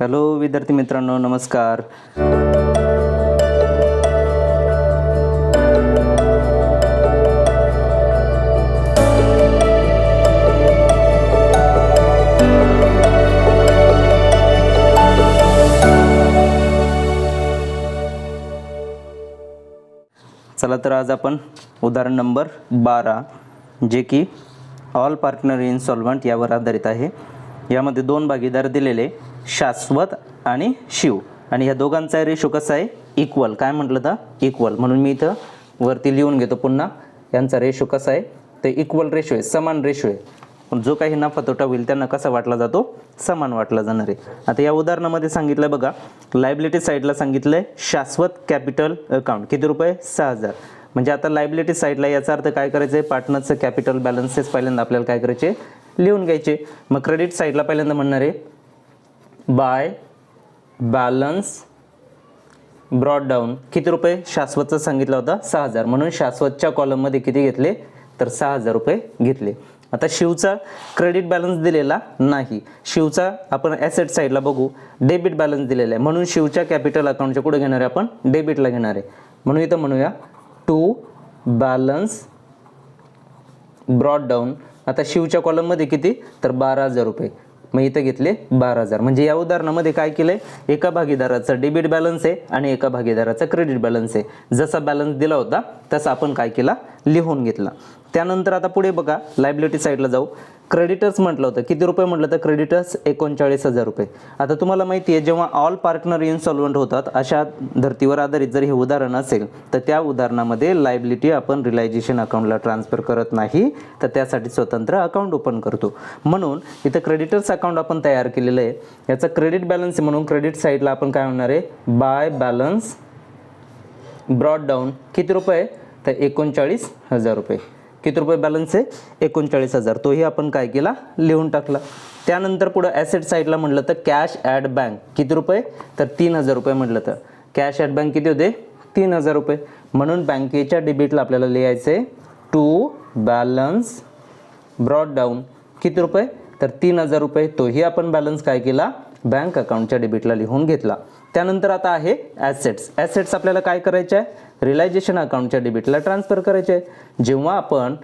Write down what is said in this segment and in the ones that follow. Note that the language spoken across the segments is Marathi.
हॅलो विद्यार्थी मित्रांनो, नमस्कार. चला तर आज आपण उदाहरण नंबर 12 जे की ऑल पार्टनर इन्सॉल्वंट यावर आधारित आहे. यामध्ये दोन भागीदार दिलेले शाश्वत आणि शिव, आणि ह्या दोघांचा रेशो कसा आहे? इक्वल. काय म्हटलं तर इक्वल, म्हणून मी इथं वरती लिहून घेतो पुन्हा. यांचा रेशो कसा आहे? ते इक्वल रेशो आहे, समान रेशो आहे. पण जो काही नफा तोटा होईल त्यांना कसा वाटला जातो? समान वाटला जाणार आहे. आता या उदाहरणामध्ये सांगितलं बघा, लायबिलिटी साईडला सांगितलंय शाश्वत कॅपिटल अकाउंट किती रुपये? 6000. म्हणजे आता लायबिलिटी साईडला याचा अर्थ काय करायचं आहे? पार्टनरचं कॅपिटल बॅलन्सेस पहिल्यांदा आपल्याला काय करायचे? लिहून घ्यायचे. मग क्रेडिट साईडला पहिल्यांदा म्हणणार आहे बाय बॅलन्स ब्रॉड डाऊन किती रुपये? शाश्वतचा सांगितला होता 6000, म्हणून शाश्वतच्या कॉलममध्ये किती घेतले? तर 6000 रुपये घेतले. आता शिवचा क्रेडिट बॅलन्स दिलेला नाही. शिवचा आपण ॲसेट साईडला बघू, डेबिट बॅलन्स दिलेला आहे, म्हणून शिवच्या कॅपिटल अकाउंटच्या कुठे घेणार आहे? आपण डेबिटला घेणार आहे. म्हणून इथं म्हणूया टू बॅलन्स ब्रॉड डाऊन. आता शिवच्या कॉलममध्ये किती? तर 12000 रुपये. मग इथं घेतले 12000. म्हणजे या उदाहरणामध्ये काय केलंय? एका भागीदाराचा डेबिट बॅलन्स आहे आणि एका भागीदाराचा क्रेडिट बॅलन्स आहे. जसा बॅलन्स दिला होता तसा आपण काय केला? लिहून घेतला. त्यानंतर आता पुढे बघा, लायबिलिटी साईडला जाऊ. क्रेडिटर्स म्हटलं होतं किती रुपये? म्हटलं तर क्रेडिटर्स 39000 रुपये. आता तुम्हाला माहिती आहे, जेव्हा ऑल पार्टनर इन्सॉल्वंट होतात अशा धर्तीवर आधारित जर हे उदाहरण असेल तर त्या उदाहरणामध्ये लायबिलिटी आपण रिलायझेशन अकाउंटला ट्रान्सफर करत नाही, तर त्यासाठी स्वतंत्र अकाउंट ओपन करतो. म्हणून इथं क्रेडिटर्स अकाउंट आपण तयार केलेलं आहे. याचा क्रेडिट बॅलन्स आहे, म्हणून क्रेडिट साईडला आपण काय म्हणणार आहे? बाय बॅलन्स ब्रॉड डाऊन किती रुपये? तर 39000 रुपये. किती रुपये बॅलन्स आहे? 39000. तोही आपण काय केला? लिहून टाकला. त्यानंतर पुढं ॲसेट साईडला म्हटलं तर कॅश ॲट बँक किती रुपये? तर 3000 रुपये. म्हटलं तर कॅश ॲट बँक किती होते? 3000 रुपये. म्हणून बँकेच्या डेबिटला आपल्याला लिहायचं आहे टू बॅलन्स ब्रॉड डाऊन किती रुपये? तर 3000 रुपये. तोही आपण बॅलन्स काय केला? बँक अकाउंटच्या डेबिटला लिहून घेतला. त्यानंतर आता आहे ॲसेट्स. ॲसेट्स आपल्याला काय करायचे आहे? रिलायझेशन अकाउंटच्या डेबिटला ट्रान्सफर करायचे आहे. जेव्हा आपण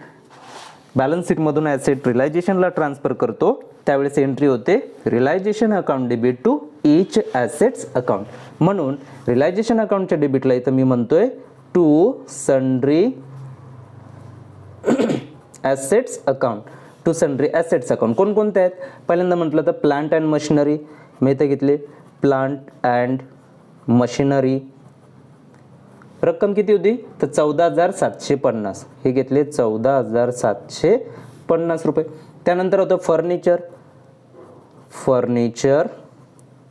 बॅलन्स शीटमधून ॲसेट रिलायझेशनला ट्रान्सफर करतो त्यावेळेस एंट्री होते realisation account debit to each assets account. म्हणून रिलायझेशन अकाउंटच्या डेबिटला इथं मी म्हणतोय to sundry assets account. To sundry assets account कोणकोणते आहेत? पहिल्यांदा म्हटलं तर प्लांट अँड मशिनरी. मी इथं घेतले प्लांट अँड मशिनरी. रक्कम किती होती? तर 14750. हे घेतले 14750 रुपये. त्यानंतर होतं फर्निचर.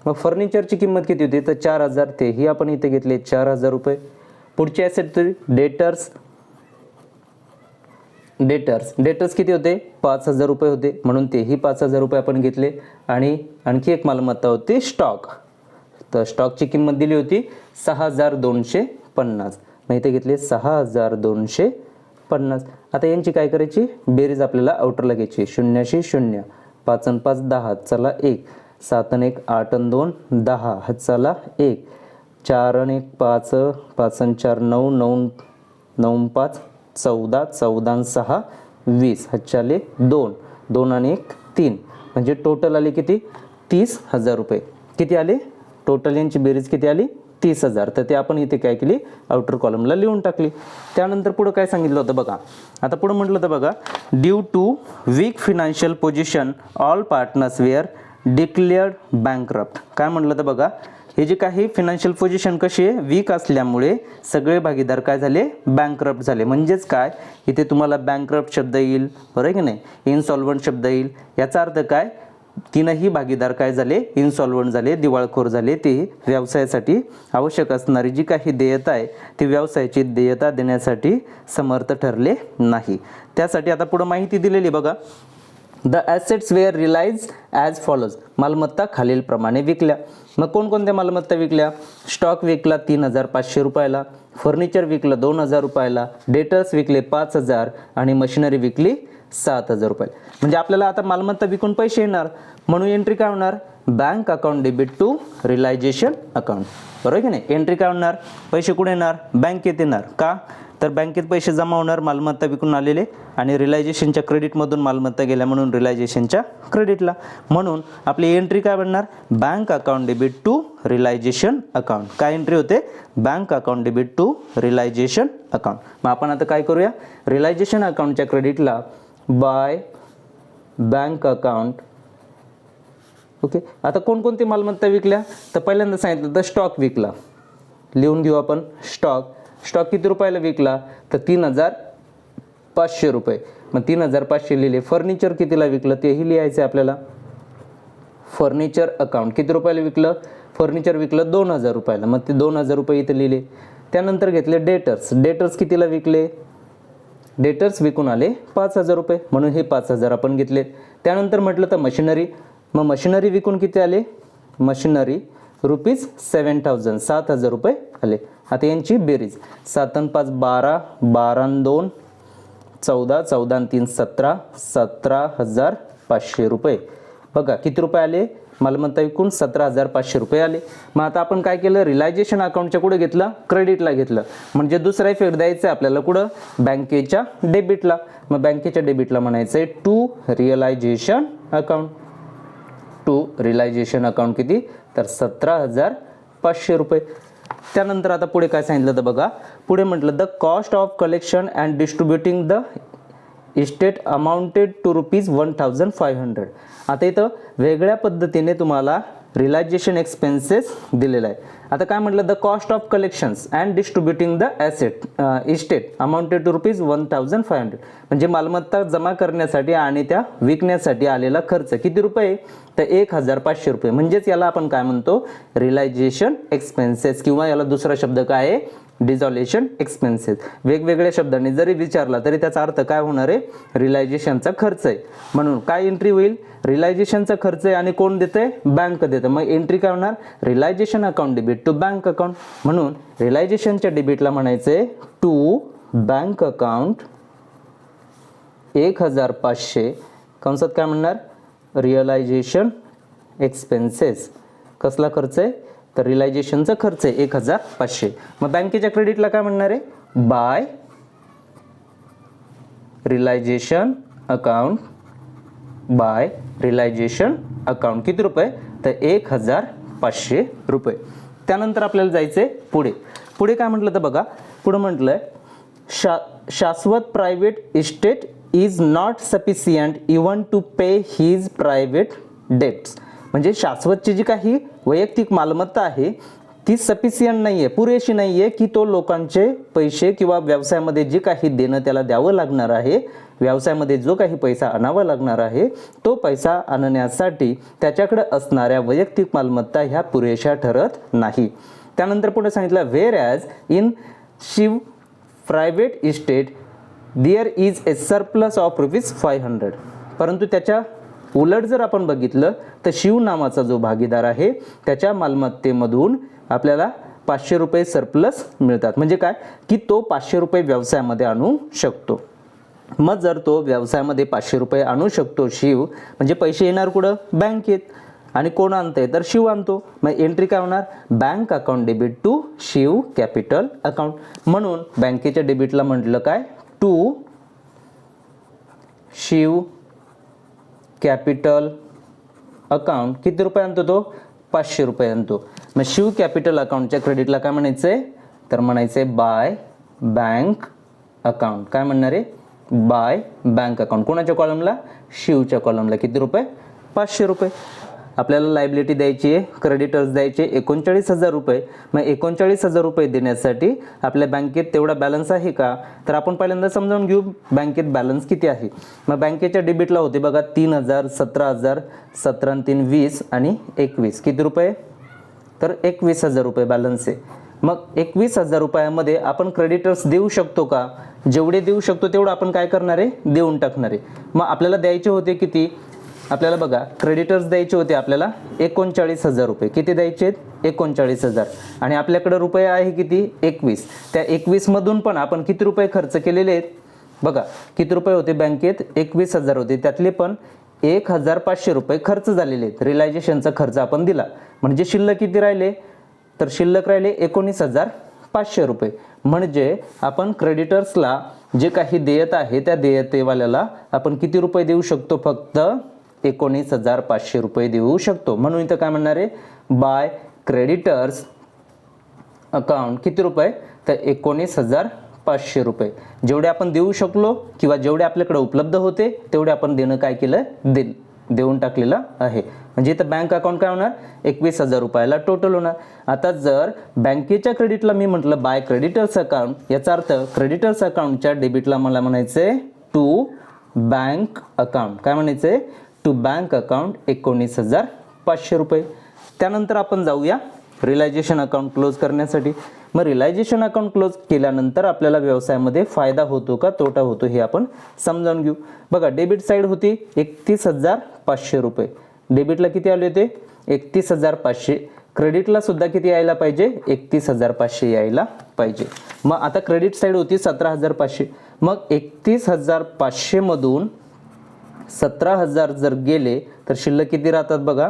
मग फर्निचरची किंमत किती होती? तर 4000. तेही आपण इथे घेतले 4000 रुपये. पुढची ॲसेट होती डेटर्स किती होते? 5000 रुपये होते, म्हणून तेही 5000 रुपये आपण घेतले. आणि आणखी एक मालमत्ता होती स्टॉक. तर स्टॉकची किंमत दिली होती 6250. मग इथे घेतले 6250. आता यांची काय करायची? बेरीज आपल्याला आउटरला घ्यायची. 0 0 5 आणि 5 10. चला 1. 7 आणि 1 8 आणि 2 10. चला 1. 4 आणि 1 5. 5 आणि 4 9 9 9 5 14. 14 आणि 6 20. चाले 2 2 आणि 1 3. म्हणजे टोटल आले किती? 30000 रुपये. किती आले टोटल? यांची बेरीज किती आली? 30000. तर ते आपण इथे काय केली? आउटर कॉलमला लिहून टाकली. त्यानंतर पुढं काय सांगितलं होतं बघा. आता पुढं म्हटलं तर बघा, due to weak financial position all partners were declared bankrupt. काय म्हटलं तर बघा, हे जे काही फिनान्शियल पोझिशन कशी आहे? वीक असल्यामुळे सगळे भागीदार काय झाले? बँकरप्ट झाले. म्हणजेच काय? इथे तुम्हाला बँकरप्ट शब्द येईल, बरोबर की नाही? इनसॉल्वंट शब्द येईल. याचा अर्थ काय? तीनही भागीदार काय झाले? इन्सॉल्वंट झाले, दिवाळखोर झाले. ते व्यवसायासाठी आवश्यक असणारी जी काही देयता आहे ती व्यवसायाची देयता देण्यासाठी समर्थ ठरले नाही. त्यासाठी आता पुढे माहिती दिलेली बघा. The assets were realise as follows. मालमत्ता खालीलप्रमाणे विकल्या. मग कोणकोणत्या मालमत्ता विकल्या? स्टॉक विकला 3500 रुपयाला, फर्निचर विकलं 2000 रुपयाला, डेटर्स विकले 5000 आणि मशिनरी विकली 7000 रुपये. म्हणजे आपल्याला आता मालमत्ता विकून पैसे येणार, म्हणून एंट्री काय होणार? Bank account debit to realisation account, बरोबर की नाही. एंट्री काय होणार, पैसे कुठे येणार, बँकेत येणार. का तर बँकेत पैसे जमा होणार मालमत्ता विकून आलेले आणि रिलायझेशनच्या क्रेडिटमधून मालमत्ता गेल्या म्हणून रिलायझेशनच्या क्रेडिटला. म्हणून आपली एंट्री काय बनणार, bank account debit to realisation account. काय एंट्री होते, bank account debit to realisation account. मग आपण आता काय करूया, रिलायझेशन अकाउंटच्या क्रेडिटला बाय बँक अकाउंट. ओके, आता कोणकोणती मालमत्ता विकल्या, तर पहिल्यांदा सांगितलं तर स्टॉक विकला, लिहून घेऊ आपण. स्टॉक किती रुपयाला विकला, तर 3,500 रुपये. मग 3,500 लिहिले. फर्निचर कितीला विकलं तेही लिहायचं आहे आपल्याला. फर्निचर अकाउंट किती रुपयाला विकलं, फर्निचर विकलं 2,000 रुपयाला, मग ते 2,000 रुपये इथे लिहिले. त्यानंतर घेतले डेटर्स कितीला विकले, डेटर्स विकून आले 5,000 रुपये म्हणून हे 5,000 आपण घेतले. त्यानंतर म्हटलं तर मशिनरी, मग मशिनरी विकून किती आले, मशिनरी ₹7,000 7,000 रुपये आले. आता यांची बेरीज 7 आणि 5 12, 12 आणि 2 14, 14 आणि 3 17, 17,500 रुपये. बघा किती रुपये आले, मालमत्ता विकून 17,500 रुपये आले. मग आता आपण काय केलं, रिलायझेशन अकाउंटच्या कुठे घेतलं, क्रेडिटला घेतलं. म्हणजे दुसरा इफेक्ट द्यायचा आहे आपल्याला कुठं, बँकेच्या डेबिटला. मग बँकेच्या डेबिटला म्हणायचं आहे to realisation account. To realisation account किती, तर 17,500 रुपये. त्यानंतर आता पुढे काय सांगितलं तर बघा, पुढे म्हटलं the cost of collection and distributing the estate amounted to ₹1,500. आता इथं वेगळ्या पद्धतीने तुम्हाला रिलायझेशन एक्सपेन्सेस दिलेला आहे. आता काय म्हटलं, the cost of collections and distributing the estate amounted to ₹1,500. म्हणजे मालमत्ता जमा करण्यासाठी आणि त्या विकण्यासाठी आलेला खर्च किती रुपये, तर 1,500 रुपये. म्हणजेच याला आपण काय म्हणतो, रिलायझेशन एक्सपेन्सेस, किंवा याला दुसरा शब्द काय आहे, डिझॉल्युशन एक्सपेन्सेस. वेगवेगळ्या शब्दांनी जरी विचारला तरी त्याचा अर्थ काय होणार आहे, रिलायझेशनचा खर्च आहे. म्हणून काय एंट्री होईल, रिलायझेशनचा खर्च आहे आणि कोण देते, बँक देते. मग एंट्री काय होणार, realisation account debit to bank account. म्हणून रिलायझेशनच्या डेबिटला म्हणायचे टू बँक अकाउंट 1,500 कंसात काय म्हणणार, रिअलायझेशन एक्सपेन्सेस. कसला खर्च आहे, तर रिलायझेशनचा खर्च आहे 1,500. मग बँकेच्या क्रेडिटला काय म्हणणार आहे, by realisation account. By realisation account किती रुपये, तर 1,500 रुपये. त्यानंतर आपल्याला जायचंय पुढे काय म्हटलं तर बघा, पुढे म्हटलंय Shashwat private estate is not sufficient even to pay his private debts. म्हणजे शाश्वतची जी काही वैयक्तिक मालमत्ता आहे ती सफिशियंट नाही आहे, पुरेशी नाही आहे की तो लोकांचे पैसे किंवा व्यवसायामध्ये जे काही देणं त्याला द्यावं लागणार आहे, व्यवसायामध्ये जो काही पैसा आणावा लागणार आहे तो पैसा आणण्यासाठी त्याच्याकडे असणाऱ्या वैयक्तिक मालमत्ता ह्या पुरेशा ठरत नाही. त्यानंतर पुढे सांगितलं whereas in Shiv private estate there is a surplus of ₹500. परंतु त्याच्या उलट जर आपण बघितलं तर शिव नावाचा जो भागीदार आहे त्याच्या मालमत्तेमधून आपल्याला ₹500 सरप्लस मिळतात. म्हणजे काय की तो ₹500 व्यवसायामध्ये आणू शकतो. मग जर तो व्यवसायामध्ये ₹500 आणू शकतो शिव, म्हणजे पैसे येणार कुठं, बँकेत. आणि कोण आणतंय तर शिव आणतो. मग एंट्री काय होणार, bank account debit to Shiv capital account. म्हणून बँकेच्या डेबिटला म्हटलं काय, टू शिव कॅपिटल अकाउंट. किती रुपये आणतो तो, ₹500 आणतो. मग शिव कॅपिटल अकाउंटच्या क्रेडिटला काय म्हणायचंय, तर म्हणायचंय बाय बँक अकाउंट. काय म्हणणार आहे, बाय बँक अकाउंट. कोणाच्या कॉलमला, शिवच्या कॉलमला. किती रुपये, ₹500. आपल्याला लायबिलिटी द्यायची आहे, क्रेडिटर्स द्यायचे ₹39,000. मग ₹39,000 देण्यासाठी आपल्या बँकेत तेवढा बॅलन्स आहे का, तर आपण पहिल्यांदा समजावून घेऊ बँकेत बॅलन्स किती आहे. मग बँकेच्या डेबिटला होते बघा 3,000, 17,000, 17 आणि 3 20 आणि 21. किती रुपये, तर ₹21,000 बॅलन्स आहे. मग ₹21,000 आपण क्रेडिटर्स देऊ शकतो का, जेवढे देऊ शकतो तेवढं आपण काय करणार आहे, देऊन टाकणार आहे. मग आपल्याला द्यायचे होते किती, आपल्याला बघा क्रेडिटर्स द्यायचे होते आपल्याला ₹39,000. किती द्यायचे आहेत, 39,000. आणि आपल्याकडे रुपये आहे किती, 21. त्या 21 मधून पण आपण किती रुपये खर्च केलेले आहेत, बघा किती रुपये होते बँकेत, 21,000 होते. त्यातले पण 1,500 रुपये खर्च झालेले आहेत, रिलायझेशनचा खर्च आपण दिला, म्हणजे शिल्लक किती राहिले, तर शिल्लक राहिले 19,500 रुपये. म्हणजे आपण क्रेडिटर्सला जे काही देयता आहे त्या देयतेवाल्याला आपण किती रुपये देऊ शकतो, फक्त 19,500 रुपये देऊ शकतो. म्हणून इथं काय म्हणणार आहे, बाय क्रेडिटर्स अकाउंट किती रुपये, तर 19,500 रुपये. जेवढे आपण देऊ शकलो किंवा जेवढे आपल्याकडे उपलब्ध होते तेवढे आपण देणं काय केलं, देऊन टाकलेलं आहे. म्हणजे इथं बँक अकाउंट काय होणार, 21,000 रुपयाला टोटल होणार. आता जर बँकेच्या क्रेडिटला मी म्हटलं बाय क्रेडिटर्स अकाउंट, याचा अर्थ क्रेडिटर्स अकाउंटच्या डेबिटला मला म्हणायचंय टू बँक अकाउंट. काय म्हणायचंय, टू बँक अकाउंट 19,500 रुपये. त्यानंतर आपण जाऊया रिलायझेशन अकाउंट क्लोज करण्यासाठी. मग रिलायझेशन अकाउंट क्लोज केल्यानंतर आपल्याला व्यवसायामध्ये फायदा होतो का तोटा होतो हे आपण समजावून घेऊ. बघा, डेबिट साईड होती 31,500 रुपये. डेबिटला किती आले होते, 31,500. क्रेडिटला सुद्धा किती यायला पाहिजे, 31,500 यायला पाहिजे. मग आता क्रेडिट साईड होती 17,500. मग 31,500 मधून 17,000 जर गेले तर शिल्लक किती राहतात बघा,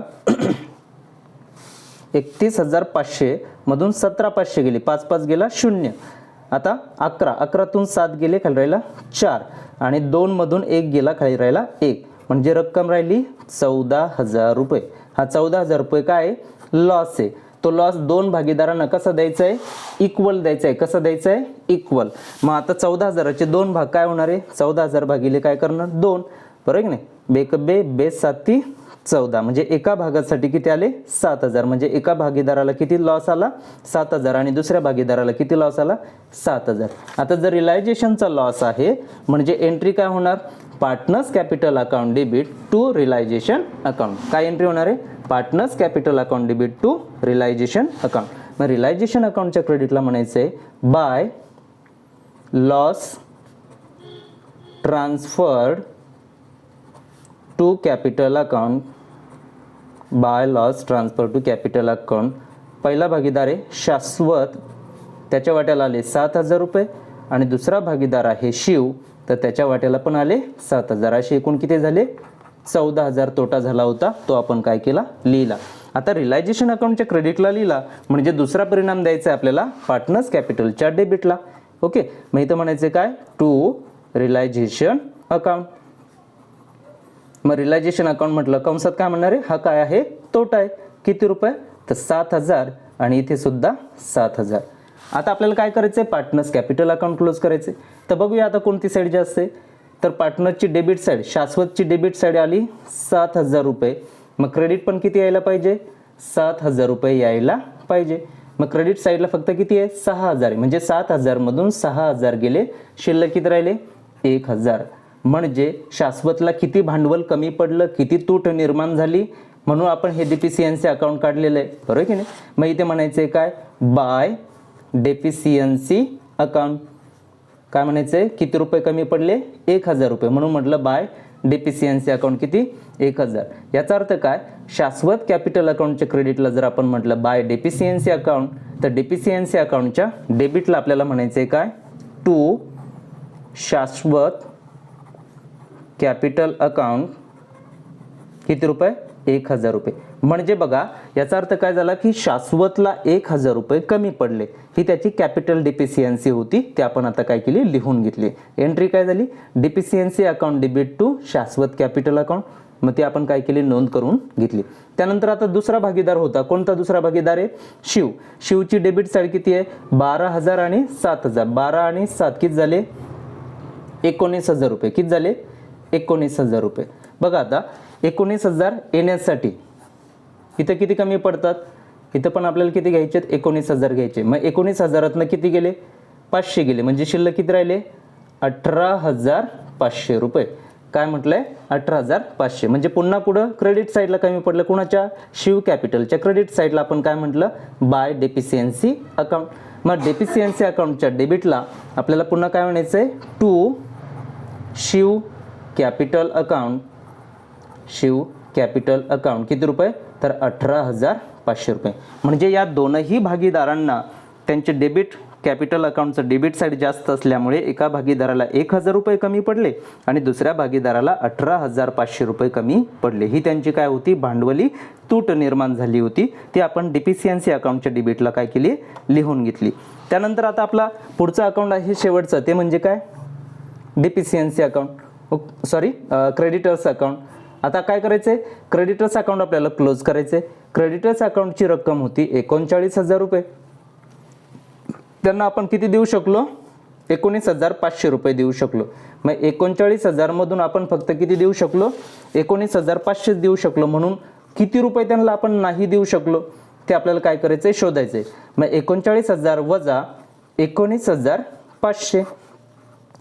31,500 मधून 17,500 गेले, 5 गेला 0. आता 11तून 7 गेले, खाली राहिला 4 आणि 2 मधून 1 गेला, खाली राहिला 1. म्हणजे रक्कम राहिली 14,000 रुपये. हा 14,000 रुपये काय लॉस आहे. तो लॉस दोन भागीदारांना कसा द्यायचा आहे, इक्वल द्यायचा आहे. कसा द्यायचा आहे, इक्वल. मग आता 14,000चे दोन भाग काय होणार आहे, 14,000 भागिले काय करणार 2, बरोबर की नाही. बेकबे बेस 7 14, म्हणजे एका भागासाठी किती आले 7,000. म्हणजे एका भागीदाराला किती लॉस आला 7,000 आणि दुसऱ्या भागीदाराला किती लॉस आला 7,000. आता जर रिलायझेशनचा लॉस आहे म्हणजे एंट्री काय होणार, partners capital account debit to realisation account. काय एंट्री होणार आहे, partners capital account debit to realisation account. मग रिलायझेशन अकाउंटच्या क्रेडिटला म्हणायचं आहे by loss transferred to capital account, by loss transfer to capital account. पहिला भागीदार आहे शाश्वत, त्याच्या वाट्याला आले 7,000 रुपये आणि दुसरा भागीदार आहे शिव, तर त्याच्या वाट्याला पण आले 7,000. असे एकूण किती झाले 14,000 तोटा झाला होता, तो आपण काय केला लिहिला. आता रिलायझेशन अकाउंटच्या क्रेडिटला लिहिला म्हणजे दुसरा परिणाम द्यायचा आहे आपल्याला पार्टनर्स कॅपिटलच्या डेबिटला. ओके, मग इथं म्हणायचे काय टू रिलायझेशन अकाउंट. मग रिलायझेशन अकाउंट म्हटलं कंसात काय म्हणणार आहे, हा काय आहे तोटा आहे. किती रुपये, तर 7,000 आणि इथे सुद्धा 7,000. आता आपल्याला काय करायचं आहे, पार्टनर्स कॅपिटल अकाउंट क्लोज करायचे. तर बघूया आता कोणती साईड जास्त आहे, तर पार्टनरची डेबिट साईड, शाश्वतची डेबिट साईड आली 7,000 रुपये. मग क्रेडिट पण किती यायला पाहिजे, 7,000 रुपये यायला पाहिजे. मग क्रेडिट साईडला फक्त किती आहे 6,000 आहे. म्हणजे 7,000 मधून 6,000 गेले, शिल्लक किती राहिले 1,000. म्हणजे शाश्वतला किती भांडवल कमी पडलं, किती तूट निर्माण झाली, म्हणून आपण हे डेफिशियन्सी अकाउंट काढलेलं आहे, बरोबर की नाही. मग इथे म्हणायचं आहे काय बाय डेफिशियन्सी अकाउंट. काय म्हणायचं आहे, किती रुपये कमी पडले 1,000 रुपये, म्हणून म्हटलं बाय डेफिशियन्सी अकाउंट किती 1,000. याचा अर्थ काय, शाश्वत कॅपिटल अकाउंटच्या क्रेडिटला जर आपण म्हटलं बाय डेफिशियन्सी अकाउंट, तर डेफिशियन्सी अकाउंटच्या डेबिटला आपल्याला म्हणायचं आहे काय टू शाश्वत कॅपिटल अकाउंट किती रुपये 1,000 रुपये. म्हणजे बघा याचा अर्थ काय झाला की शाश्वतला 1,000 रुपये कमी पडले, ही त्याची कॅपिटल डेफिशियन्सी होती, ते आपण आता काय केली लिहून घेतली. एंट्री काय झाली डेफिशियन्सी अकाउंट डेबिट टू शाश्वत कॅपिटल अकाउंट. मग ते आपण काय केली नोंद करून घेतली. त्यानंतर आता दुसरा भागीदार होता, कोणता दुसरा भागीदार आहे शिव. शिवची डेबिट साईड किती आहे 12,000 आणि 7,000. 12 आणि 7 किती झाले 19,000 रुपये. किती झाले 19,000 रुपये. बघा आता 19,000 येण्यासाठी इथं किती कमी पडतात, इथं पण आपल्याला किती घ्यायचे 19,000 घ्यायचे. मग 19,000 किती गेले 500 गेले, म्हणजे शिल्लक किती राहिले 18,500 रुपये. काय म्हटलंय 18,500. म्हणजे पुन्हा पुढं क्रेडिट साईडला कमी पडलं, कुणाच्या शिव कॅपिटलच्या क्रेडिट साईडला आपण काय म्हटलं बाय डेफिशियन्सी अकाउंट. मग डेफिशियन्सी अकाउंटच्या डेबिटला आपल्याला पुन्हा काय म्हणायचं आहे to Shiv capital account. Shiv capital account किती रुपये, तर 18,500 रुपये. म्हणजे या दोनही भागीदारांना त्यांचे डेबिट कॅपिटल अकाउंटचं डेबिट साईड जास्त असल्यामुळे एका भागीदाराला 1000 रुपये कमी पडले आणि दुसऱ्या भागीदाराला 18,500 रुपये कमी पडले. ही त्यांची काय होती, भांडवली तूट निर्माण झाली होती. ती आपण डिफिशियन्सी अकाउंटच्या डेबिटला काय केली, लिहून घेतली. त्यानंतर आता आपला पुढचा अकाउंट आहे शेवटचं, ते म्हणजे काय, deficiency account, sorry creditors account. आता काय करायचं आहे, क्रेडिटर्स अकाउंट आपल्याला क्लोज करायचं आहे. क्रेडिटर्स अकाउंटची रक्कम होती 39,000 रुपये. त्यांना आपण किती देऊ शकलो, 19,500 रुपये देऊ शकलो. मग 39,000 मधून आपण फक्त किती देऊ शकलो, 19,500 देऊ शकलो. म्हणून किती रुपये त्यांना आपण नाही देऊ शकलो ते आपल्याला काय करायचं आहे, शोधायचं आहे. मग 39,000 वजा 19,500,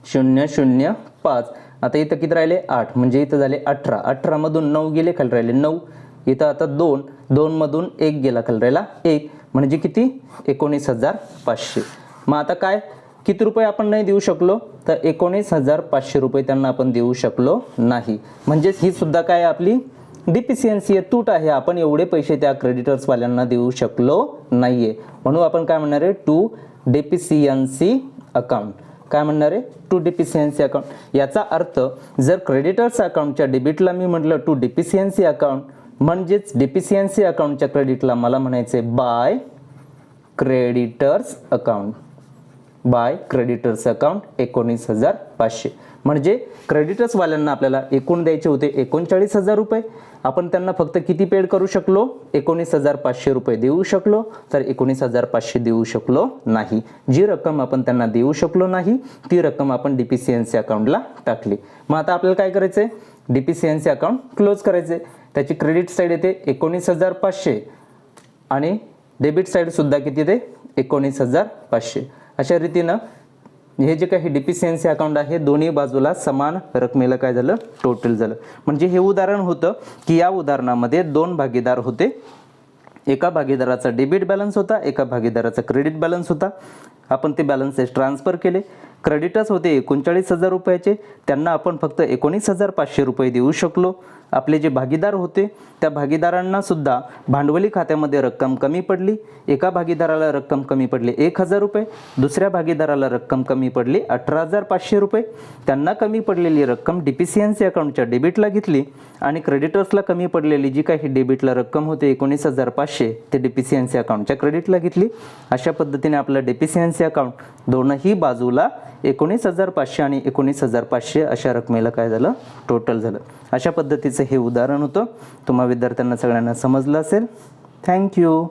005. आता इथं किती राहिले, 8, म्हणजे इथं झाले 18. 18 मधून 9 गेले, खाली राहिले 9. इथं आता 2, 2 मधून 1 गेला, खाली राहिला 1, म्हणजे किती, 19,500. मग आता काय, किती रुपये आपण नाही देऊ शकलो, तर 19,500 रुपये त्यांना आपण देऊ शकलो नाही. म्हणजेच ही सुद्धा काय आपली डिफिशियन्सी आहे, तूट आहे. आपण एवढे पैसे त्या क्रेडिटर्सवाल्यांना देऊ शकलो नाहीये. म्हणून आपण काय म्हणणार आहे, टू डिफिशियन्सी अकाउंट. काय म्हणणार आहे, टू डिफिशियन्सी अकाउंट. याचा अर्थ जर क्रेडिटर्स अकाउंटच्या डेबिटला मी म्हटलं टू डिफिशियन्सी अकाउंट, म्हणजेच डिफिशियन्सी अकाउंटच्या क्रेडिटला मला म्हणायचे by creditors account. By creditors account 19,500. म्हणजे क्रेडिटर्सवाल्यांना आपल्याला एकूण द्यायचे होते 39,000 रुपये. आपण त्यांना फक्त किती पेड करू शकलो, 19,500 रुपये देऊ शकलो. तर 19,500 देऊ शकलो नाही. जी रक्कम आपण त्यांना देऊ शकलो नाही ती रक्कम आपण डिफिशियन्सी अकाउंटला टाकली. मग आता आपल्याला काय करायचं आहे, डिफिशियन्सी अकाउंट क्लोज करायचे. त्याची क्रेडिट साईड येते 19,500 आणि डेबिट साईड सुद्धा किती येते, 19,500. अशा रीतीनं हे जे काही डिफिशियन्सी अकाउंट आहे दोन्ही बाजूला समान रकमेला काय झालं, टोटल झालं. म्हणजे हे उदाहरण होतं की या उदाहरणामध्ये 2 भागीदार होते. एका भागीदाराचा डेबिट बॅलन्स होता, एका भागीदाराचा क्रेडिट बॅलन्स होता. आपण ते बॅलन्सेस ट्रान्सफर केले. क्रेडिटर्स होते 39,000 रुपयाचे, त्यांना आपण फक्त 19,500 रुपये देऊ शकलो. आपले जे भागीदार होते त्या भागीदारांना सुद्धा भांडवली खात्यामध्ये रक्कम कमी पडली. एका भागीदाराला रक्कम कमी पडली 1,000 रुपये, दुसऱ्या भागीदाराला रक्कम कमी पडली 18,500 रुपये. त्यांना कमी पडलेली रक्कम डिफिशियन्सी अकाउंटच्या डेबिटला घेतली आणि क्रेडिटर्सला कमी पडलेली जी काही डेबिटला रक्कम होते 19,500 ते डिफिशियन्सी अकाउंटच्या क्रेडिटला घेतली. अशा पद्धतीने आपलं डिफिशियन्सी अकाउंट दोनही बाजूला 19,500 आणि 19,500 अशा रकमेला काय झालं, टोटल झालं. अशा पद्धतीचं हे उदाहरण होतं. तुम्हा विद्यार्थ्यांना सगळ्यांना समजलं असेल. थँक्यू.